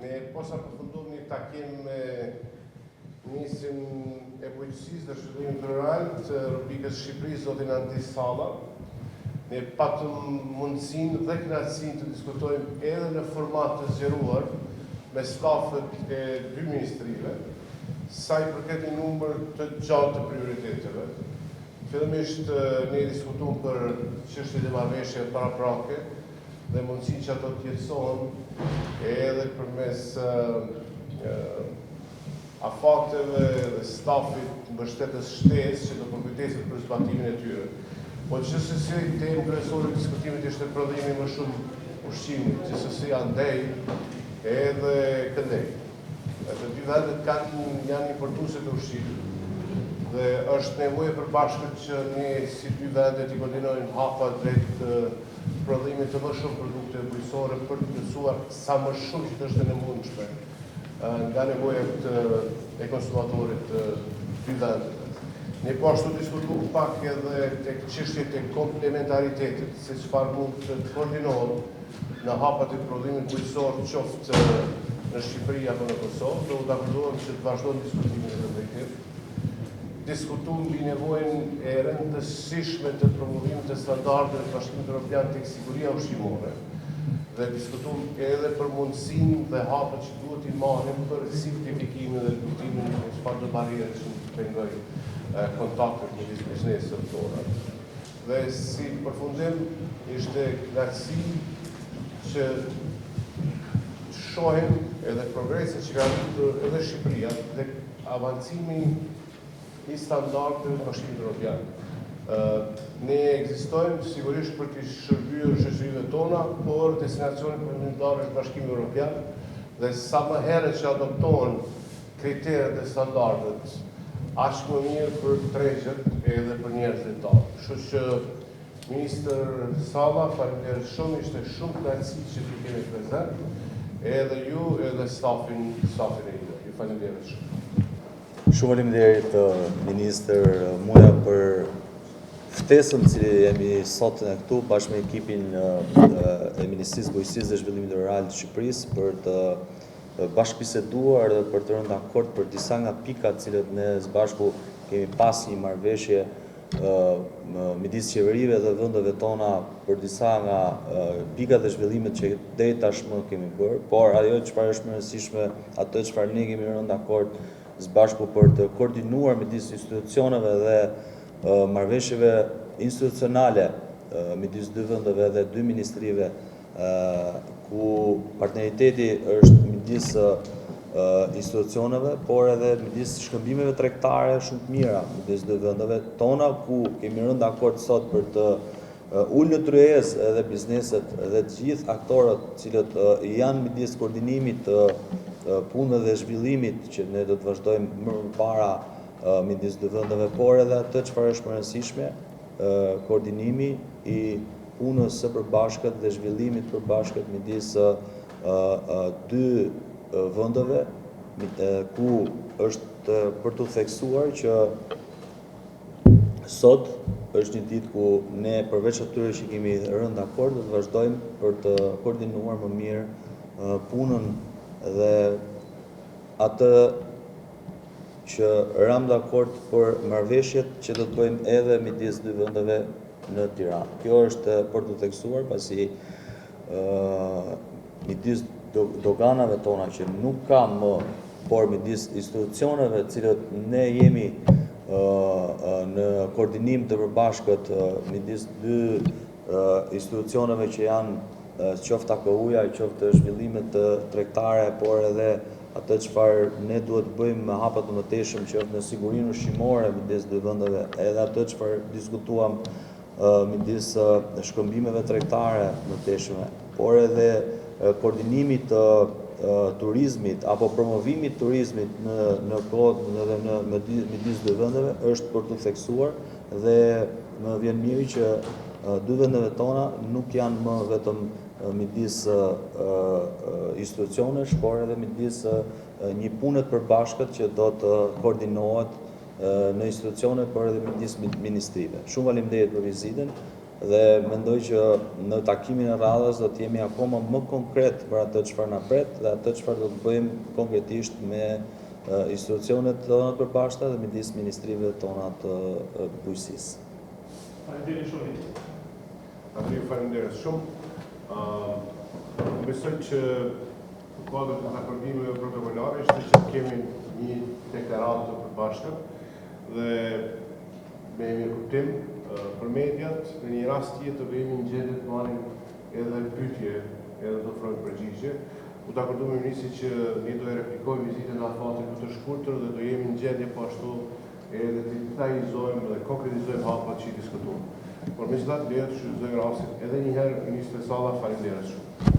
Ne posa përfunduar një takim me Ministrin e Bujqësisë dhe Zhvillimit Rural të rubrikës Shqipëri, zotin Antis Salla. Ne patëm mundësinë dhe kënaqësinë të diskutojmë edhe në format të zgjeruar me stafët e dy ministrive, sa i përket një numër të gjatë të prioriteteve. Fillimisht ne diskutuam për çështjet e marrëveshjeve paraprake dhe mundësinë që ato të jetësohen edhe përmes afateve dhe stafit mbështetës shtesë që do përkujdeset për zbatimin e tyre. Po gjithsesi temë kryesore e diskutimit ishte prodhimi më shumë ushqimi, gjithsesi andej edhe këndej. Të dy vendet janë importuese të ushqimit dhe është nevojë e përbashkët që ne si dy vendet i koordinojmë hapat drejt prodhimit të më shumë produkte bujqësore për të plotësuar sa më shumë që të është e mundshme nga nevojat e konsumatorit të dy vendeve. Ne po ashtu diskutuam pak edhe tek çështjet e komplementaritetit, se çfarë mund të koordinohet në hapat e prodhimit bujqësor, qoftë në Shqipëri apo në Kosovë, do ta vazhdojmë që të vazhdojmë diskutimin në këtë rreth. Diskutuam mbi nevojën e rëndësishme të promovimit të standardeve të Bashkimit Evropian tek siguria ushqimore dhe diskutuam edhe për mundësinë dhe hapet që duhet i marrim për simplifikimin dhe luftimin e çfarë do barrierë që mund të pengojë kontaktet midis biznesit tona. Dhe si përfundim ishte kënaqësi që shohim edhe progreset që ka arritur edhe Shqipëria dhe avancimi i standardeve të Bashkimit Evropian. Ne ekzistojmë sigurisht për të shërbyer shoqërive tona, por destinacionet përndimtare të Bashkimit Evropian dhe sa më herët që adoptohen kriteret dhe standardet, aq më mirë për tregjet edhe për njerëzit e tanë. Kështu që Ministër Salla, faleminderit shumë, ishte shumë kënaqësi që ju keni prezant, edhe ju edhe stafin e juaj. Ju faleminderit shumë. Shumë faleminderit Ministër Muja për ftesën që jemi sot në këtu bashkë me ekipin e Ministrisë Bujqësisë dhe Zhvillimit Rural të Shqipërisë për të bashkëbiseduar dhe për të rënë dakord për disa nga pikat cilët ne së bashku kemi pas një marrëveshje midis qeverive dhe vendeve tona për disa nga pikat dhe zhvillimet që deri tashmë kemi bërë, por ajo çfarë është më e rëndësishme, atë çfarë ne kemi rënë dakord së bashku për të koordinuar midis institucioneve dhe marrëveshjeve institucionale midis dy vendeve dhe dy ministrive, ku partneriteti është midis institucioneve, por edhe midis shkëmbimeve tregtare shumë të mira midis dy vendeve tona, ku kemi rënë dakord sot për të ulë në tryezë edhe bizneset dhe të gjithë aktorët cilët janë midis koordinimit të punës dhe zhvillimit që ne do të vazhdojmë më para midis dy vendeve, por edhe atë çfarë është më e rëndësishme, koordinimi i punës së përbashkët dhe zhvillimit përbashkët midis dy vendeve, ku është për të theksuar që sot është një ditë ku ne përveç atyre që kemi rënë dakord, do të vazhdojmë për të koordinuar më mirë punën dhe atë që ram dakord për marrëveshjet që do të bëjmë edhe midis dy vendeve në Tiranë. Kjo është për të theksuar pasi midis doganave tona që nuk ka më, por midis institucioneve cilët ne jemi në koordinim të përbashkët midis dy institucioneve që janë qoftë AKU-ja, qoftë zhvillimet tregtare, por edhe atë çfarë ne duhet bëjmë me hapat të mëtejshëm që është në sigurinë ushqimore midis dy vendeve, edhe atë çfarë diskutuam midis shkëmbimeve tregtare mëtejshme, por edhe koordinimit të turizmit apo promovimit turizmit në kohë dhe midis dy vendeve është për të theksuar dhe më vjen mirë që dy vendeve tona nuk janë më vetëm midis institucionesh, por edhe midis një pune të përbashkët që do të koordinohet në institucione, por edhe midis ministrive. Shumë faleminderit për vizitën dhe mendoj që në takimin e radhës do të jemi akoma më konkret për atë çfarë na pret dhe atë çfarë do të bëjmë konkretisht me institucionet tona të përbashkëta dhe midis ministrive tona të bujqësisë. Faleminderit shumë. Andrej, faleminderit shumë. Besoj që në kuadër të akordimeve protokollare është që kemi një deklaratë të përbashkët dhe me mirëkuptim për mediat, në një rast tjetër do jemi në gjendje të marrim edhe pyetje, edhe të ofrojmë përgjigje. U të akordu me ministri që ne do e replikojmë vizitën në afatin të shkurtër dhe do jemi në gjendje po ashtu edhe të detajizojmë dhe konkretizojmë hapat që i diskutojmë. Por me që datë lejet shqyrëzojmë rastin edhe njëherë Ministre Salla, faleminderit shumë.